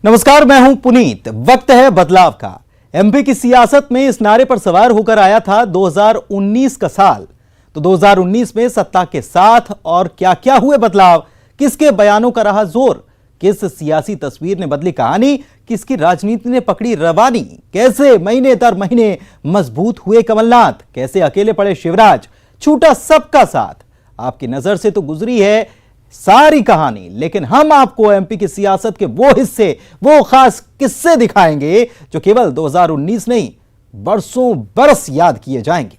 नमस्कार, मैं हूं पुनीत। वक्त है बदलाव का। एमपी की सियासत में इस नारे पर सवार होकर आया था 2019 का साल। तो 2019 में सत्ता के साथ और क्या क्या हुए बदलाव, किसके बयानों का रहा जोर, किस सियासी तस्वीर ने बदली कहानी, किसकी राजनीति ने पकड़ी रवानी, कैसे महीने दर महीने मजबूत हुए कमलनाथ, कैसे अकेले पड़े शिवराज, छूटा सबका साथ। आपकी नजर से तो गुजरी है सारी कहानी, लेकिन हम आपको एमपी की सियासत के वो हिस्से, वो खास किस्से दिखाएंगे जो केवल 2019 नहीं, बरसों बरस याद किए जाएंगे।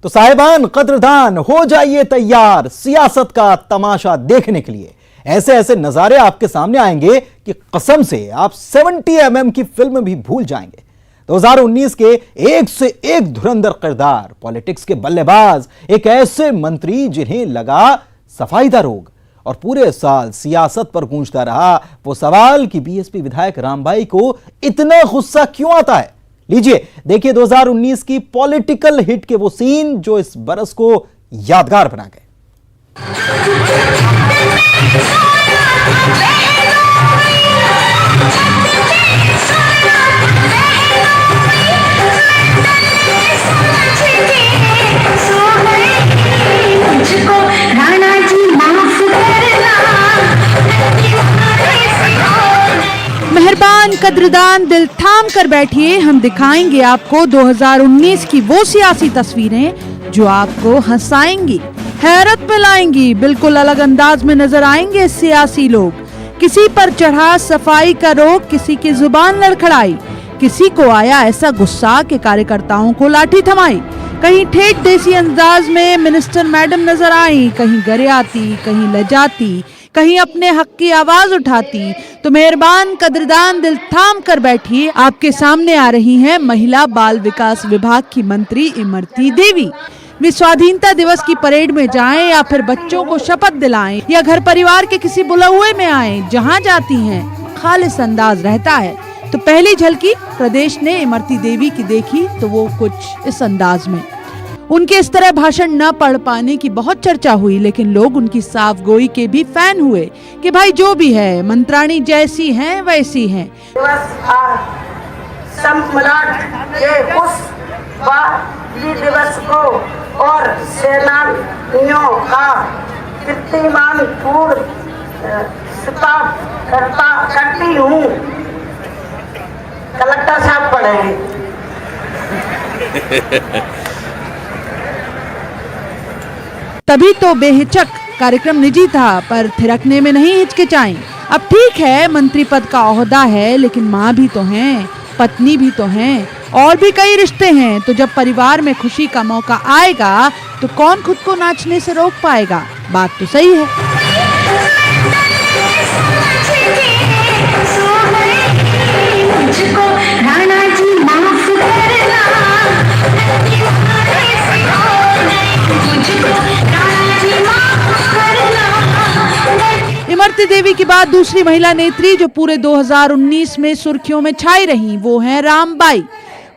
तो साहिबान कद्रदान, हो जाइए तैयार सियासत का तमाशा देखने के लिए। ऐसे ऐसे नजारे आपके सामने आएंगे कि कसम से आप 70 mm की फिल्म भी भूल जाएंगे। 2019 के एक से एक धुरंधर किरदार, पॉलिटिक्स के बल्लेबाज, एक ऐसे मंत्री जिन्हें लगा सफाई का रोग, और पूरे साल सियासत पर गूंजता रहा वो सवाल कि बीएसपी विधायक रामबाई को इतना गुस्सा क्यों आता है। लीजिए देखिए 2019 की पॉलिटिकल हिट के वो सीन जो इस बरस को यादगार बना गए। मेहरबान कद्रदान, दिल थाम कर बैठिए। हम दिखाएंगे आपको 2019 की वो सियासी तस्वीरें जो आपको हंसाएंगी, हैरत में लाएंगी। बिल्कुल अलग अंदाज में नजर आएंगे सियासी लोग। किसी पर चढ़ा सफाई का रोग, किसी की जुबान लड़खड़ाई, किसी को आया ऐसा गुस्सा कि कार्यकर्ताओं को लाठी थमाई। कहीं ठेठ देसी अंदाज में मिनिस्टर मैडम नजर आई, कहीं गरियाती, कहीं लजाती, कहीं अपने हक की आवाज उठाती। तो मेहरबान कद्रदान, दिल थाम कर बैठिए। आपके सामने आ रही हैं महिला बाल विकास विभाग की मंत्री इमरती देवी। वे स्वाधीनता दिवस की परेड में जाएं या फिर बच्चों को शपथ दिलाएं या घर परिवार के किसी बुलावे में आएं, जहां जाती हैं खालिस अंदाज रहता है। तो पहली झलकी प्रदेश ने इमरती देवी की देखी तो वो कुछ इस अंदाज में। उनके इस तरह भाषण न पढ़ पाने की बहुत चर्चा हुई, लेकिन लोग उनकी साफ गोई के भी फैन हुए कि भाई जो भी है, मंत्राणी जैसी हैं वैसी हैं। दिवस को और सेनानियों का कीर्तिमान पूर्ण करती हूँ। कलेक्टर साहब पढ़े। तभी तो बेहिचक, कार्यक्रम निजी था पर थिरकने में नहीं हिचकिचाई। अब ठीक है मंत्री पद का ओहदा है, लेकिन माँ भी तो हैं, पत्नी भी तो हैं, और भी कई रिश्ते हैं। तो जब परिवार में खुशी का मौका आएगा तो कौन खुद को नाचने से रोक पाएगा। बात तो सही है। इमरती देवी के बाद दूसरी महिला नेत्री जो पूरे 2019 में सुर्खियों में छाई रही वो है रामबाई।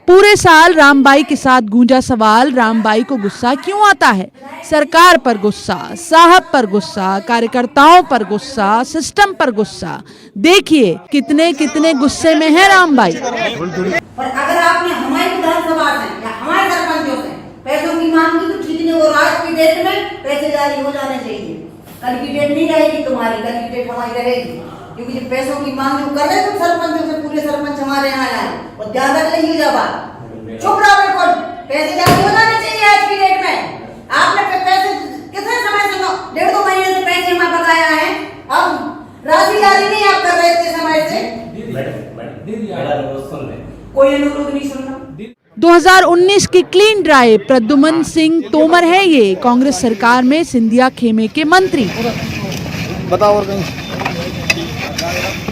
पूरे साल रामबाई के साथ गूंजा सवाल, रामबाई को गुस्सा क्यों आता है। सरकार पर गुस्सा, साहब पर गुस्सा, कार्यकर्ताओं पर गुस्सा, सिस्टम पर गुस्सा। देखिए कितने कितने गुस्से में है रामबाई। और अगर आपने हमारी विधानसभा से या हमारे सरपंचों से पैसों की मांग की तो ठीक नहीं, वो आज की डेट में पैसे जारी हो जाने चाहिए। कल की डेट नहीं रहेगी तुम्हारी, कल की डेट हमारी रहेगी, क्योंकि जब पैसों की मांग जो कर रहे हैं सरपंचों से, पूरे सरपंच हमारे यहाँ आए और ध्यान रख लेंगे। जब चुप रहो, बिल्कुल पैसे जारी हो जाने चाहिए आज की डेट में। आपने पैसे कितने समय से, 1.5-2 महीने से पैसे हमारे पास आया है, अब राशि जारी नहीं आप कर रहे थे समय से। कोई अनुरोध नहीं सुन रहा। 2019 की क्लीन ड्राइव, प्रद्युमन सिंह तोमर है ये, कांग्रेस सरकार में सिंधिया खेमे के मंत्री। बताओ और कहीं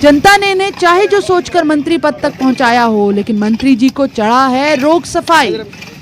जनता ने इन्हें चाहे जो सोचकर मंत्री पद तक पहुंचाया हो, लेकिन मंत्री जी को चढ़ा है रोग सफाई।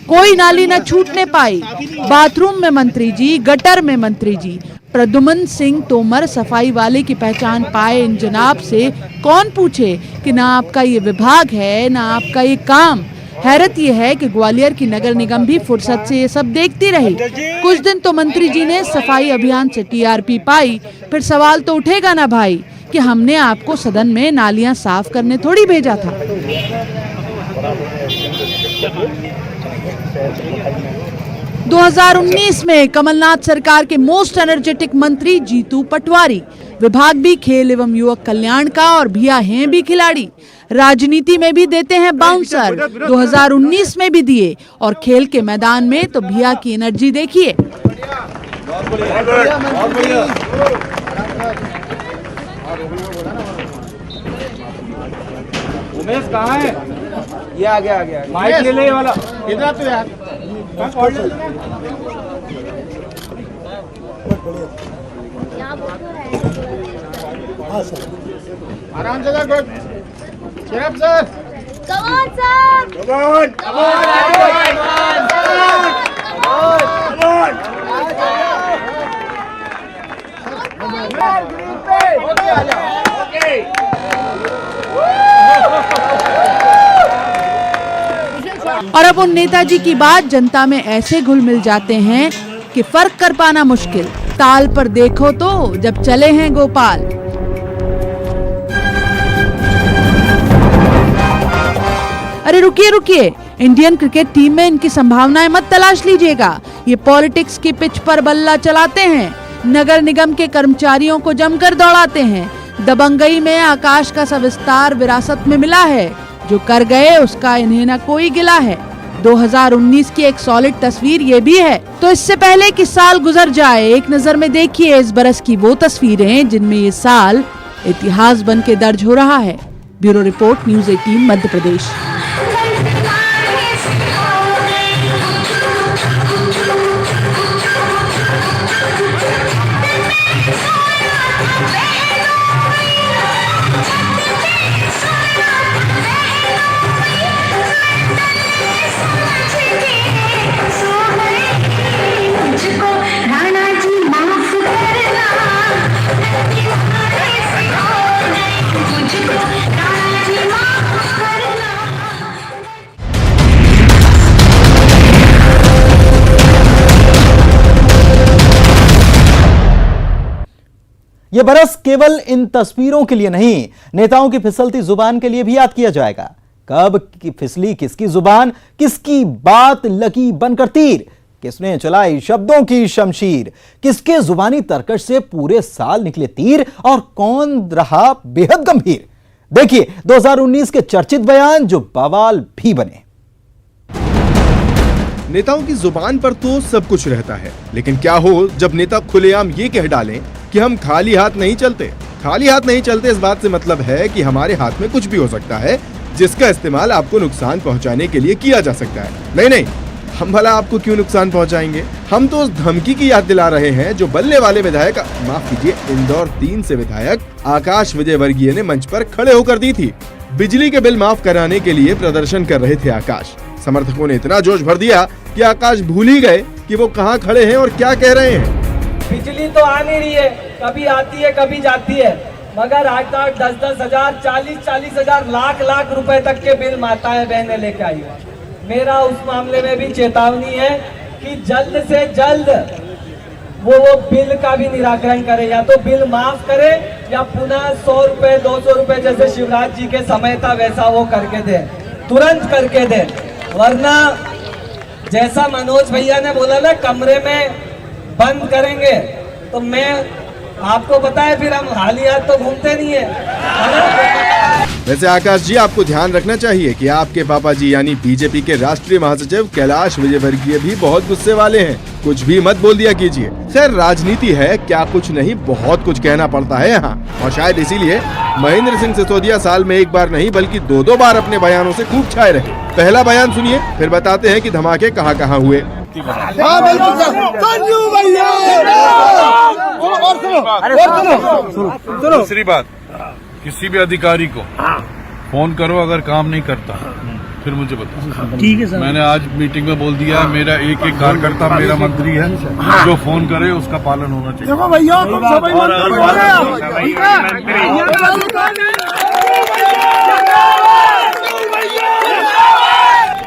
कोई नाली न छूटने पाई, बाथरूम में मंत्री जी, गटर में मंत्री जी। प्रद्युमन सिंह तोमर सफाई वाले की पहचान पाए इन जनाब से कौन पूछे कि ना आपका ये विभाग है ना आपका ये काम। हैरत ये है कि ग्वालियर की नगर निगम भी फुर्सत से ये सब देखती रही। कुछ दिन तो मंत्री जी ने सफाई अभियान से टीआरपी पाई, फिर सवाल तो उठेगा ना भाई कि हमने आपको सदन में नालियां साफ करने थोड़ी भेजा था। 2019 में कमलनाथ सरकार के मोस्ट एनर्जेटिक मंत्री जीतू पटवारी, विभाग भी खेल एवं युवक कल्याण का और भैया हैं भी खिलाड़ी, राजनीति में भी देते हैं बाउंसर। 2019 में भी दिए और खेल के मैदान में तो भैया की एनर्जी देखिए। उमेश कहाँ है? ये आ गया माइक ले ले ये वाला। किधर तू यार? आराम से कर। शेरफ सर। कमान सर। और अब उन नेताजी की बात जनता में ऐसे घुल मिल जाते हैं कि फर्क कर पाना मुश्किल। ताल पर देखो तो जब चले हैं गोपाल। अरे रुकिए, इंडियन क्रिकेट टीम में इनकी संभावनाएं मत तलाश लीजिएगा। ये पॉलिटिक्स की पिच पर बल्ला चलाते हैं, नगर निगम के कर्मचारियों को जमकर दौड़ाते हैं। दबंगई में आकाश का सविस्तार विरासत में मिला है, जो कर गए उसका इन्हें न कोई गिला है। 2019 की एक सॉलिड तस्वीर ये भी है। तो इससे पहले कि साल गुजर जाए, एक नजर में देखिए इस बरस की वो तस्वीरें जिनमें ये साल इतिहास बन के दर्ज हो रहा है। Bureau report, news 18 Madhya Pradesh. यह बरस केवल इन तस्वीरों के लिए नहीं, नेताओं की फिसलती जुबान के लिए भी याद किया जाएगा। कब की फिसली किसकी जुबान, किसकी बात लगी बनकर तीर, किसने चलाई शब्दों की शमशीर, किसके जुबानी तर्कश से पूरे साल निकले तीर और कौन रहा बेहद गंभीर। देखिए 2019 के चर्चित बयान जो बवाल भी बने। नेताओं की जुबान पर तो सब कुछ रहता है, लेकिन क्या हो जब नेता खुलेआम ये कह डालें कि हम खाली हाथ नहीं चलते। खाली हाथ नहीं चलते इस बात से मतलब है कि हमारे हाथ में कुछ भी हो सकता है जिसका इस्तेमाल आपको नुकसान पहुंचाने के लिए किया जा सकता है। नहीं, हम भला आपको क्यों नुकसान पहुंचाएंगे। हम तो उस धमकी की याद दिला रहे हैं जो बल्ले वाले विधायक, माफ कीजिए, इंदौर 3 से विधायक आकाश विजयवर्गीय ने मंच पर खड़े होकर दी थी। बिजली के बिल माफ कराने के लिए प्रदर्शन कर रहे थे आकाश। समर्थकों ने इतना जोश भर दिया कि आकाश भूल ही गए कि वो कहाँ खड़े हैं और क्या कह रहे हैं। बिजली तो आ नहीं रही है, कभी आती है कभी जाती है, मगर आज तक 10-10 हजार, 40-40 हजार, लाख रुपए तक के बिल माताएं बहनें लेके आई। मेरा उस मामले में भी चेतावनी है कि जल्द से जल्द वो बिल का भी निराकरण करे, या तो बिल माफ करे या पुनः 100 रुपए 200 रुपए जैसे शिवराज जी के समय था वैसा वो करके दे, तुरंत करके दे। वरना जैसा मनोज भैया ने बोला ना, कमरे में बंद करेंगे, तो मैं आपको बताया फिर हम हाली हाथ तो घूमते नहीं है। वैसे आकाश जी, आपको ध्यान रखना चाहिए कि आपके पापा जी यानी बीजेपी के राष्ट्रीय महासचिव कैलाश विजयवर्गीय भी बहुत गुस्से वाले हैं। कुछ भी मत बोल दिया कीजिए। खैर, राजनीति है, क्या कुछ नहीं, बहुत कुछ कहना पड़ता है यहाँ, और शायद इसीलिए महेंद्र सिंह सिसोदिया साल में एक बार नहीं बल्कि 2-2 बार अपने बयानों से खूब छाए रहे। पहला बयान सुनिए, फिर बताते हैं कि धमाके कहाँ कहाँ हुए। दूसरी बात, किसी भी अधिकारी को फोन करो, अगर काम नहीं करता फिर मुझे बताओ। ठीक है सर। मैंने आज मीटिंग में बोल दिया, मेरा एक कार्यकर्ता मेरा मंत्री है, जो फोन करे उसका पालन होना चाहिए। देखो भैया,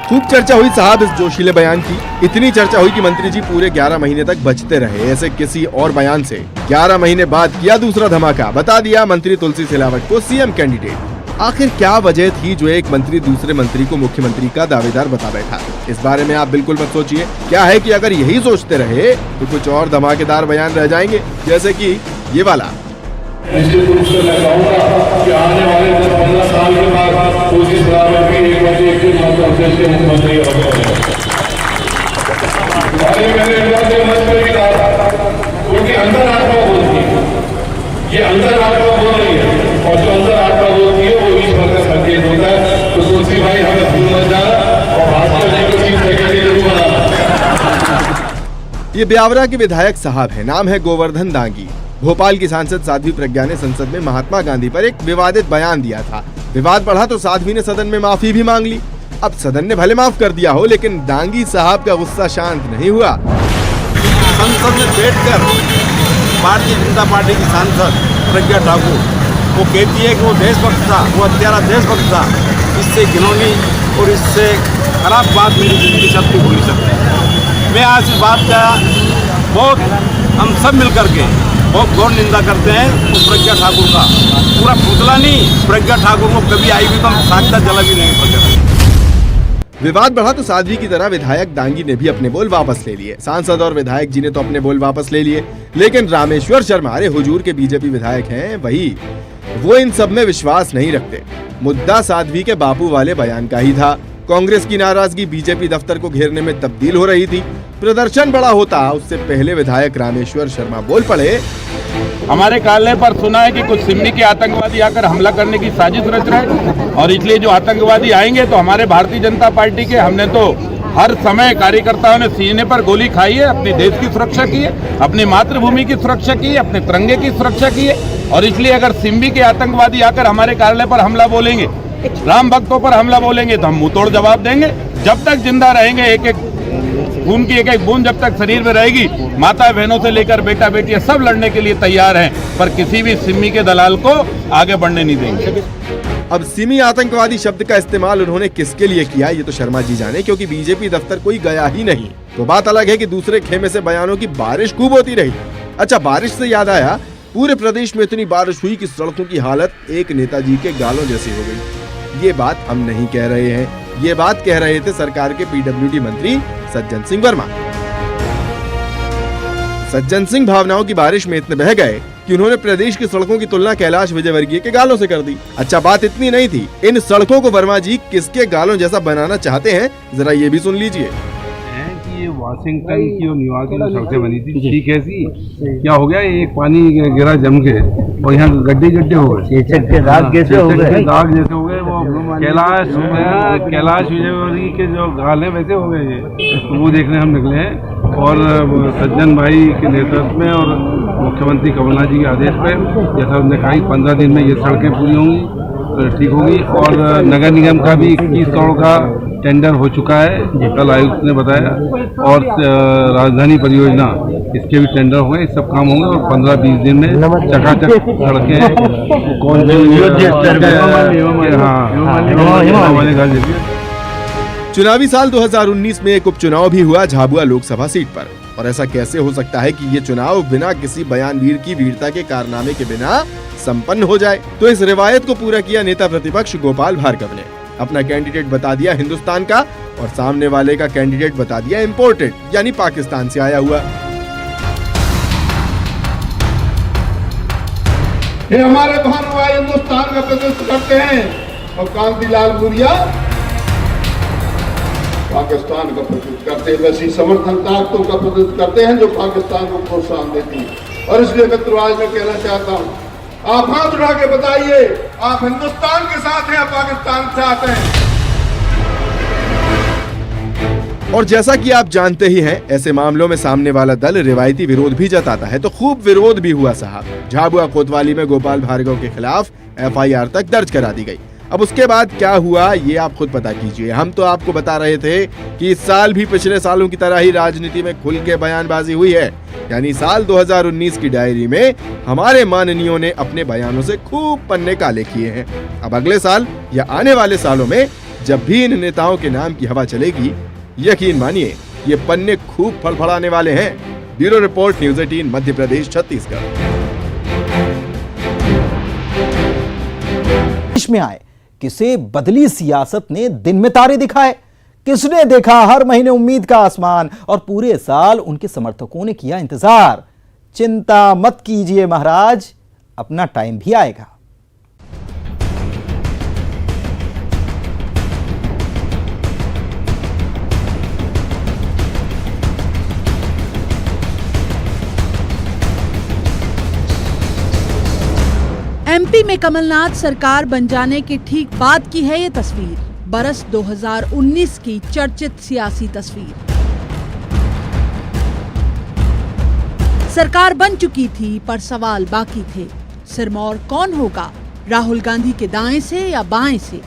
खूब चर्चा हुई साहब इस जोशीले बयान की। इतनी चर्चा हुई कि मंत्री जी पूरे 11 महीने तक बचते रहे। ऐसे किसी और बयान से 11 महीने बाद किया दूसरा धमाका, बता दिया मंत्री तुलसी सिलावट को सीएम कैंडिडेट। आखिर क्या वजह थी जो एक मंत्री दूसरे मंत्री को मुख्यमंत्री का दावेदार बता बैठा? इस बारे में आप बिल्कुल मत सोचिए। क्या है कि अगर यही सोचते रहे तो कुछ और धमाकेदार बयान रह जाएंगे, जैसे कि ये वाला। निश्चित रूप से मैं कहूँगा कि आने वाले 10-15 साल के बाद तुलसी सिलावट भी एक बार एक दिन प्रदेश के मुख्यमंत्री क्योंकि अंदर आत्मा बोलती है, ये अंदर आत्मा बोल रही है, और जो अंदर आत्मा बोलती है वो ईश्वर का संकेत होता है। तो तुलसी भाई हमें भूल मत जाना और भाजपा जी को चीफ सेक्रेटरी जरूर बनाना। ये ब्यावरा के विधायक साहब है, नाम है गोवर्धन दांगी। भोपाल की सांसद साध्वी प्रज्ञा ने संसद में महात्मा गांधी पर एक विवादित बयान दिया था। विवाद बढ़ा तो साध्वी ने सदन में माफी भी मांग ली। अब सदन ने भले माफ कर दिया हो, लेकिन दांगी साहब का गुस्सा शांत नहीं हुआ। संसद में बैठकर भारतीय जनता पार्टी की सांसद प्रज्ञा ठाकुर वो कहती है कि वो देशभक्त था, वो हत्यारा देशभक्त था। इससे घिनौनी और इससे खराब बात मेरी जिंदगी से नहीं भूल सकती। मैं आज इस बात का बहुत हम सब मिलकर के बहुत घोर निंदा करते हैं। तो प्रज्ञा ठाकुर का पूरा पुतला नहीं, प्रज्ञा ठाकुर को कभी आई भी तो हम साक्षात जला भी नहीं प्रज्ञा। विवाद बढ़ा तो साध्वी की तरह विधायक दांगी ने भी अपने बोल वापस ले लिए। सांसद और विधायक जी ने तो अपने बोल वापस ले लिए, लेकिन रामेश्वर शर्मा, अरे हुजूर के बीजेपी विधायक हैं वही, वो इन सब में विश्वास नहीं रखते। मुद्दा साध्वी के बापू वाले बयान का ही था। कांग्रेस की नाराजगी बीजेपी दफ्तर को घेरने में तब्दील हो रही थी। प्रदर्शन बड़ा होता उससे पहले विधायक रामेश्वर शर्मा बोल पड़े। हमारे कालने पर सुना है कि कुछ सिमनी के आतंकवादी आकर हमला करने की साजिश रच रहे, और इसलिए जो आतंकवादी आएंगे तो हमारे भारतीय जनता पार्टी के, हमने तो हर समय कार्यकर्ताओं ने सीने पर गोली खाई है, अपने देश की सुरक्षा की है, अपनी मातृभूमि की सुरक्षा की है, अपने तिरंगे की सुरक्षा की है। और इसलिए अगर सिम्बी के आतंकवादी आकर हमारे कार्यालय पर हमला बोलेंगे, राम भक्तों पर हमला बोलेंगे, तो हम मुंहतोड़ जवाब देंगे। जब तक जिंदा रहेंगे, एक एक खून की एक एक बूंद जब तक शरीर में रहेगी, माता बहनों से लेकर बेटा बेटियां सब लड़ने के लिए तैयार हैं, पर किसी भी सिम्मी के दलाल को आगे बढ़ने नहीं देंगे। अब सिमी आतंकवादी शब्द का इस्तेमाल उन्होंने किसके लिए किया ये तो शर्मा जी जाने, क्योंकि बीजेपी दफ्तर कोई गया ही नहीं। तो बात अलग है कि दूसरे खेमे से बयानों की बारिश खूब होती रही। अच्छा, बारिश से याद आया, पूरे प्रदेश में इतनी बारिश हुई कि सड़कों की हालत एक नेताजी के गालों जैसी हो गई। ये बात हम नहीं कह रहे हैं, ये बात कह रहे थे सरकार के पीडब्ल्यूडी मंत्री सज्जन सिंह वर्मा। सज्जन सिंह भावनाओं की बारिश में इतने बह गए कि उन्होंने प्रदेश की सड़कों की तुलना कैलाश विजयवर्गीय के गालों से कर दी। अच्छा, बात इतनी नहीं थी, इन सड़कों को वर्मा जी किसके गालों जैसा बनाना चाहते हैं, जरा ये भी सुन लीजिए। ये वाशिंगटन की और न्यूयॉर्क की जो सड़कें बनी थी, ठीक है सी, क्या हो गया, एक पानी गिरा जम के और यहाँ गड्ढे गड्ढे हो गए, दाग जैसे हो गए, दाग जैसे हो गए। वो कैलाश विजयवर्गीय के जो गाल है वैसे हो गए ये, तो वो देखने हम निकले हैं। और सज्जन भाई के नेतृत्व में और मुख्यमंत्री कमलनाथ जी के आदेश पर, जैसा उन्होंने कहा 15 दिन में ये सड़कें पूरी होंगी, ठीक होगी। और नगर निगम का भी 21 करोड़ का टेंडर हो चुका है, कल आयुक्त ने बताया। और राजधानी परियोजना, इसके भी टेंडर हुए, इस सब काम होंगे और 15-20 दिन में चकाचक सड़कें कौन चुनावी साल 2019 में एक उपचुनाव भी हुआ झाबुआ लोकसभा सीट पर। और ऐसा कैसे हो सकता है कि ये चुनाव बिना किसी बयानवीर की वीरता के कारनामे के बिना संपन्न हो जाए? तो इस रिवायत को पूरा किया नेता प्रतिपक्ष गोपाल भार्गव ने। अपना कैंडिडेट बता दिया हिंदुस्तान का और सामने वाले का कैंडिडेट बता दिया इंपोर्टेड, यानी पाकिस्तान से आया हुआ। ये हमारे भानुआ हिंदुस्तान का प्रतिनिधित्व करते हैं और कांतिलाल भूरिया पाकिस्तान का प्रतिनिधित्व करते हैं। वैसी समर्थन ताकतों का प्रतिनिधित्व करते हैं जो पाकिस्तान को प्रोत्साहन देती है। और इसलिए मित्रों, आज मैं कहना चाहता हूँ, आप हाथ उठा के बताइए, आप हिंदुस्तान के साथ हैं या पाकिस्तान के साथ हैं? और जैसा कि आप जानते ही हैं, ऐसे मामलों में सामने वाला दल रिवायती विरोध भी जताता है, तो खूब विरोध भी हुआ साहब। झाबुआ कोतवाली में गोपाल भार्गव के खिलाफ FIR तक दर्ज करा दी गई। अब उसके बाद क्या हुआ ये आप खुद पता कीजिए। हम तो आपको बता रहे थे कि इस साल भी पिछले सालों की तरह ही राजनीति में खुल के बयानबाजी हुई है। यानी साल 2019 की डायरी में हमारे माननीयों ने अपने बयानों से खूब पन्ने काले किए हैं। अब अगले साल या आने वाले सालों में जब भी इन नेताओं के नाम की हवा चलेगी, यकीन मानिए ये पन्ने खूब फड़फड़ाने वाले हैं। Bureau report, news 18 Madhya Pradesh Chhattisgarh. देश में आए किसे बदली सियासत ने दिन में तारे दिखाए, किसने देखा हर महीने उम्मीद का आसमान और पूरे साल उनके समर्थकों ने किया इंतजार। चिंता मत कीजिए महाराज, अपना टाइम भी आएगा। एमपी में कमलनाथ सरकार बन जाने के ठीक बाद की है ये तस्वीर। बरस 2019 की चर्चित सियासी तस्वीर। सरकार बन चुकी थी पर सवाल बाकी थे। सिरमौर कौन होगा, राहुल गांधी के दाएं से या बाएं से?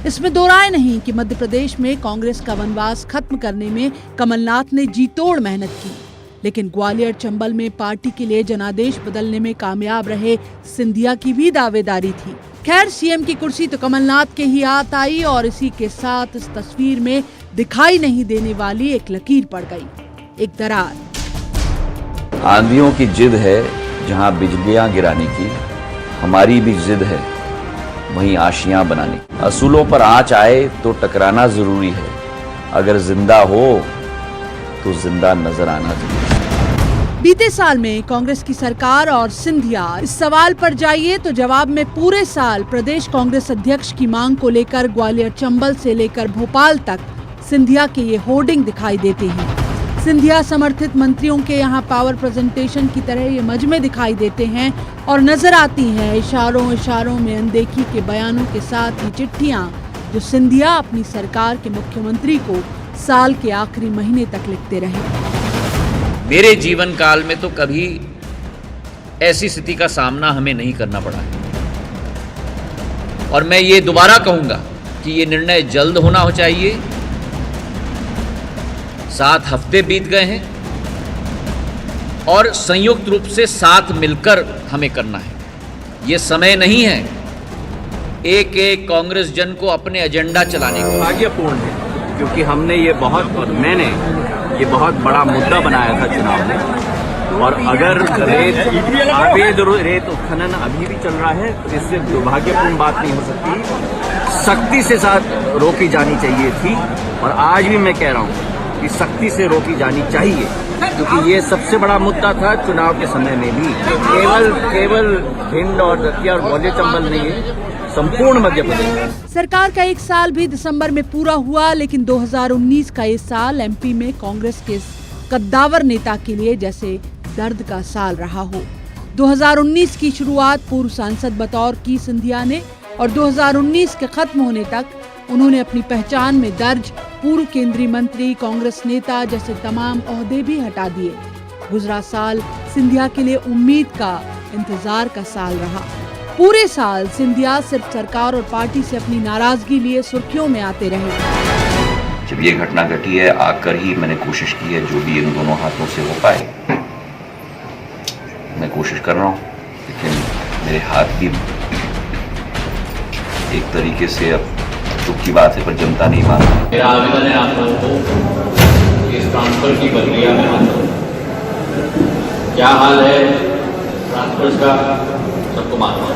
इसमें दो राय नहीं कि मध्य प्रदेश में कांग्रेस का वनवास खत्म करने में कमलनाथ ने जी तोड़ मेहनत की, लेकिन ग्वालियर चंबल में पार्टी के लिए जनादेश बदलने में कामयाब रहे सिंधिया की भी दावेदारी थी। खैर, सीएम की कुर्सी तो कमलनाथ के ही हाथ आई और इसी के साथ इस तस्वीर में दिखाई नहीं देने वाली एक लकीर पड़ गई, एक दरार। आंधियों की जिद है जहां बिजलियां गिराने की, हमारी भी जिद है वहीं आशियां बनाने की। असूलों पर आंच आए तो टकराना जरूरी है, अगर जिंदा हो तो जिंदा नजर आना जरूरी है। बीते साल में कांग्रेस की सरकार और सिंधिया, इस सवाल पर जाइए तो जवाब में पूरे साल प्रदेश कांग्रेस अध्यक्ष की मांग को लेकर ग्वालियर चंबल से लेकर भोपाल तक सिंधिया के ये होर्डिंग दिखाई देते हैं। सिंधिया समर्थित मंत्रियों के यहाँ पावर प्रेजेंटेशन की तरह ये मजमे दिखाई देते हैं और नजर आती हैं इशारों इशारों में अनदेखी के बयानों के साथ ये चिट्ठियां जो सिंधिया अपनी सरकार के मुख्यमंत्री को साल के आखिरी महीने तक लिखते रहे। मेरे जीवन काल में तो कभी ऐसी स्थिति का सामना हमें नहीं करना पड़ा है और मैं ये दोबारा कहूंगा कि ये निर्णय जल्द होना हो चाहिए। 7 हफ्ते बीत गए हैं और संयुक्त रूप से साथ मिलकर हमें करना है। ये समय नहीं है एक एक कांग्रेस जन को अपने एजेंडा चलाने का। दुर्भाग्यपूर्ण है क्योंकि हमने ये बहुत और मैंने ये बहुत बड़ा मुद्दा बनाया था चुनाव में, और अगर अवैध रेत उत्खनन अभी भी चल रहा है तो इससे दुर्भाग्यपूर्ण बात नहीं हो सकती। सख्ती से साथ रोकी जानी चाहिए थी और आज भी मैं कह रहा हूँ कि सख्ती से रोकी जानी चाहिए क्योंकि ये सबसे बड़ा मुद्दा था चुनाव के समय में भी। केवल भिंड और दतिया और ग्वालियर चंबल नहीं है, संपूर्ण मध्य प्रदेश। सरकार का 1 साल भी दिसंबर में पूरा हुआ, लेकिन 2019 का ये साल एमपी में कांग्रेस के कद्दावर नेता के लिए जैसे दर्द का साल रहा हो। 2019 की शुरुआत पूर्व सांसद बतौर की सिंधिया ने और 2019 के खत्म होने तक उन्होंने अपनी पहचान में दर्ज पूर्व केंद्रीय मंत्री, कांग्रेस नेता जैसे तमाम ओहदे भी हटा दिए। गुजरा साल सिंधिया के लिए उम्मीद का, इंतजार का साल रहा। पूरे साल सिंधिया सिर्फ सरकार और पार्टी से अपनी नाराजगी लिए सुर्खियों में आते रहे। जब ये घटना घटी है आकर ही मैंने कोशिश की है जो भी इन दोनों हाथों से हो पाए। मैं कोशिश कर रहा हूँ लेकिन मेरे हाथ भी एक तरीके से अब दुख की बात है पर जनता नहीं मान रही। मेरा आवेदन है आप लोगों को इस ट्रांसफर की प्रक्रिया में क्या हाल है ट्रांसफर का सबको मालूम है,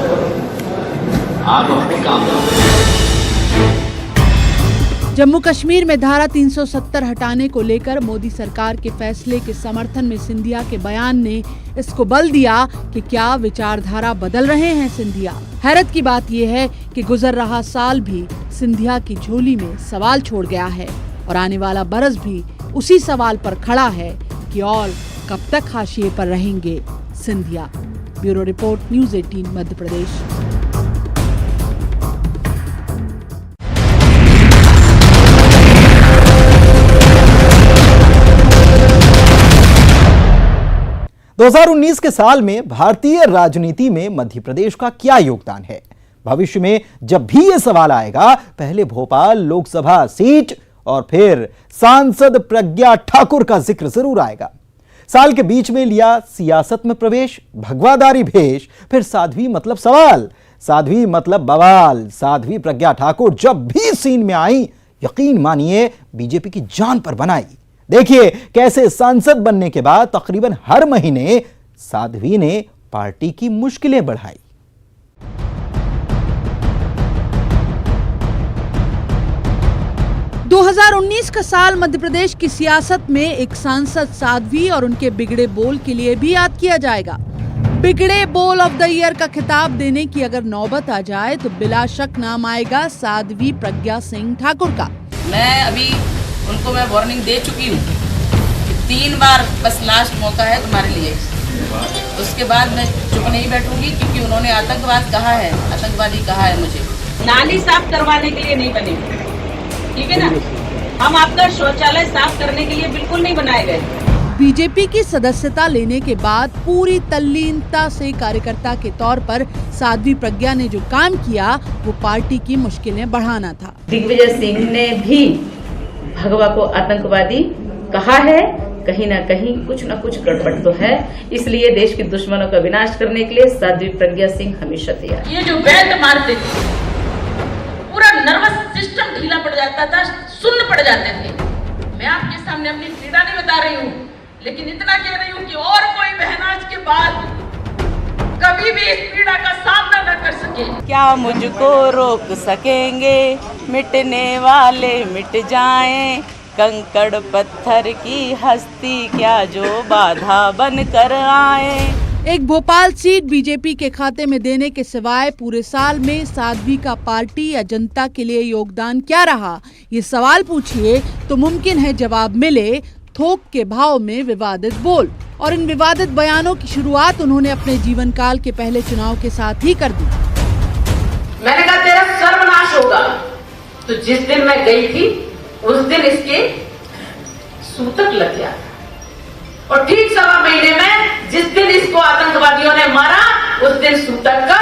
आप अपने काम करें। जम्मू कश्मीर में धारा 370 हटाने को लेकर मोदी सरकार के फैसले के समर्थन में सिंधिया के बयान ने इसको बल दिया कि क्या विचारधारा बदल रहे हैं सिंधिया। हैरत की बात यह है कि गुजर रहा साल भी सिंधिया की झोली में सवाल छोड़ गया है और आने वाला बरस भी उसी सवाल पर खड़ा है कि और कब तक हाशिए पर रहेंगे Scindia. Bureau report, news 18 Madhya Pradesh. दो 2019 के साल में भारतीय राजनीति में मध्य प्रदेश का क्या योगदान है? भविष्य में जब भी यह सवाल आएगा, पहले भोपाल लोकसभा सीट और फिर सांसद प्रज्ञा ठाकुर का जिक्र जरूर आएगा। साल के बीच में लिया सियासत में प्रवेश, भगवादारी भेष, फिर साध्वी मतलब सवाल। साध्वी मतलब बवाल। साध्वी प्रज्ञा ठाकुर जब भी सीन में आई, यकीन मानिए बीजेपी की जान पर बनाई। देखिए कैसे सांसद बनने के बाद तकरीबन हर महीने साध्वी ने पार्टी की मुश्किलें बढ़ाई। – 2019 का साल मध्य प्रदेश की सियासत में एक सांसद साध्वी और उनके बिगड़े बोल के लिए भी याद किया जाएगा। बिगड़े बोल ऑफ द ईयर का खिताब देने की अगर नौबत आ जाए तो बिला शक नाम आएगा साध्वी प्रज्ञा सिंह ठाकुर का। मैं अभी उनको वार्निंग दे चुकी हूँ, 3 बार बस लास्ट मौका है तुम्हारे लिए। उसके बाद मैं चुप नहीं बैठूंगी, क्योंकि उन्होंने आतंकवाद कहा है, आतंकवादी कहा है मुझे। नाली साफ करवाने के लिए नहीं बने, ठीक है ना। हम आपका शौचालय साफ करने के लिए बिल्कुल नहीं बनाए गए। बीजेपी की सदस्यता लेने के बाद पूरी तल्लीनता से कार्यकर्ता के तौर पर साध्वी प्रज्ञा ने जो काम किया वो पार्टी की मुश्किलें बढ़ाना था। दिग्विजय सिंह ने भी भगवा को आतंकवादी कहा है, कहीं ना कहीं कुछ न कुछ गड़बड़ तो है। इसलिए देश के दुश्मनों का विनाश करने के लिए साध्वी प्रज्ञा सिंह हमेशा तैयार। ये जो बेल्ट मारते थे, पूरा नर्वस सिस्टम ढीला पड़ जाता था, सुन्न पड़ जाते थे। मैं आपके सामने अपनी पीड़ा नहीं बता रही हूँ, लेकिन इतना कह रही हूँ कि और कोई बहन आज के बाद कभी भी इस पीड़ा का सामना न कर सके। क्या मुझको रोक सकेंगे, मिटने वाले मिट जाएं, कंकड़ पत्थर की हस्ती क्या जो बाधा बन कर आए। एक भोपाल सीट बीजेपी के खाते में देने के सिवाय पूरे साल में साध्वी का पार्टी या जनता के लिए योगदान क्या रहा, ये सवाल पूछिए तो मुमकिन है जवाब मिले थोक के भाव में विवादित बोल। और इन विवादित बयानों की शुरुआत उन्होंने अपने जीवन काल के पहले चुनाव के साथ ही कर दी। मैंने कहा तेरा सर्वनाश होगा। तो जिस दिन मैं गई थी उस दिन इसके सूतक लग गया, और ठीक 1.25 महीने में जिस दिन इसको आतंकवादियों ने मारा उस दिन सूतक का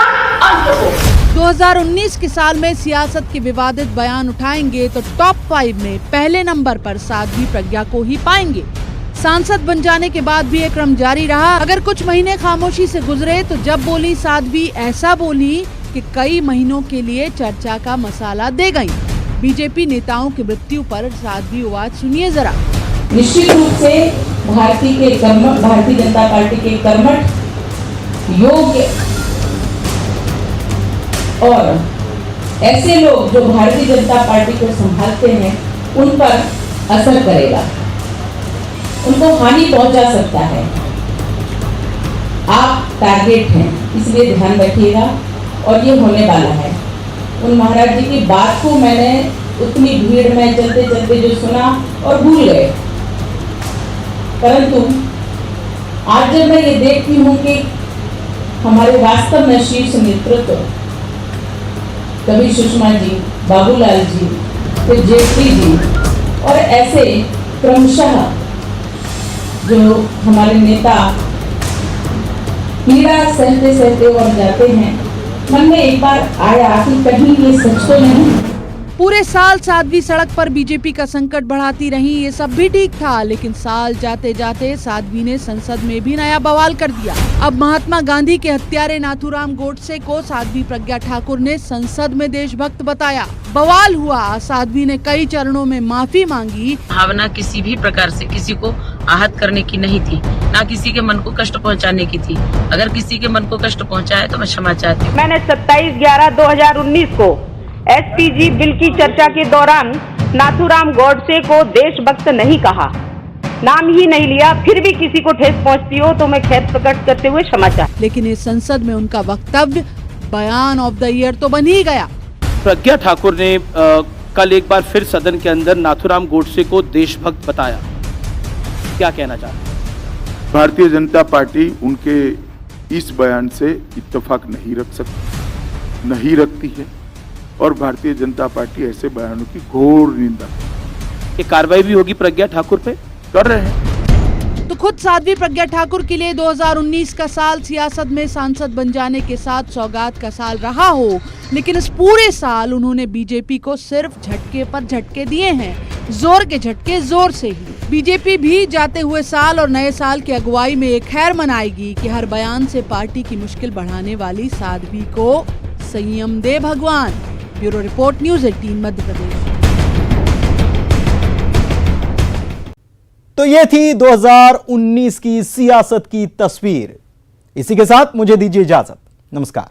अंत हो। 2019 के साल में सियासत के विवादित बयान उठाएंगे तो टॉप 5 में पहले नंबर पर साध्वी प्रज्ञा को ही पाएंगे। सांसद बन जाने के बाद भी ये क्रम जारी रहा। अगर कुछ महीने खामोशी से गुजरे तो जब बोली साध्वी ऐसा बोली कि कई महीनों के लिए चर्चा का मसाला दे गयी। बीजेपी नेताओं की मृत्यु पर साध्वी आवाज सुनिए जरा। निश्चित रूप से भारतीय जनता पार्टी के कर्मठ, योग्य और ऐसे लोग जो भारतीय जनता पार्टी को संभालते हैं उन पर असर करेगा, उनको हानि पहुंचा सकता है। आप टारगेट हैं, इसलिए ध्यान रखिएगा। और ये होने वाला है। उन महाराज जी की बात को मैंने उतनी भीड़ में चलते चलते जो सुना और भूल गए, परंतु आज जब मैं ये देखती हूँ कि हमारे वास्तव में शीर्ष नेतृत्व, कभी सुषमा जी, बाबूलाल जी, फिर जेटली जी और ऐसे क्रमशः जो हमारे नेता पीड़ा सहते सहते और जाते हैं, मन में एक बार आया कि कहीं ये सच तो नहीं। पूरे साल साध्वी सड़क पर बीजेपी का संकट बढ़ाती रही, ये सब भी ठीक था, लेकिन साल जाते जाते साध्वी ने संसद में भी नया बवाल कर दिया। अब महात्मा गांधी के हत्यारे नाथूराम गोडसे को साध्वी प्रज्ञा ठाकुर ने संसद में देशभक्त बताया। बवाल हुआ, साध्वी ने कई चरणों में माफी मांगी। भावना किसी भी प्रकार से किसी को आहत करने की नहीं थी, ना किसी के मन को कष्ट पहुंचाने की थी। अगर किसी के मन को कष्ट पहुंचा है तो मैं क्षमा चाहती हूँ। मैंने 27/11/2019 को एसपीजी बिल की चर्चा के दौरान नाथूराम गोडसे को देशभक्त नहीं कहा, नाम ही नहीं लिया, फिर भी किसी को ठेस पहुंचती हो तो मैं खेद प्रकट करते हुए क्षमा चाहती। लेकिन इस संसद में उनका वक्तव्य बयान ऑफ द ईयर तो बन ही गया। प्रज्ञा ठाकुर ने कल एक बार फिर सदन के अंदर नाथूराम गोडसे को देशभक्त बताया। क्या कहना चाहते हैं? भारतीय जनता पार्टी उनके इस बयान से इत्तेफाक नहीं रख सकती, नहीं रखती है, और भारतीय जनता पार्टी ऐसे बयानों की घोर निंदा। ये कार्रवाई भी होगी प्रज्ञा ठाकुर पे? कर रहे हैं। तो खुद साध्वी प्रज्ञा ठाकुर के लिए 2019 का साल सियासत में सांसद बन जाने के साथ सौगात का साल रहा हो, लेकिन इस पूरे साल उन्होंने बीजेपी को सिर्फ झटके पर झटके दिए हैं, जोर के झटके जोर से ही। बीजेपी भी जाते हुए साल और नए साल की अगुवाई में एक खैर मनाएगी कि हर बयान से पार्टी की मुश्किल बढ़ाने वाली साध्वी को संयम दे भगवान। Bureau report, news 18 Madhya Pradesh. तो ये थी 2019 की सियासत की तस्वीर। इसी के साथ मुझे दीजिए इजाजत। नमस्कार।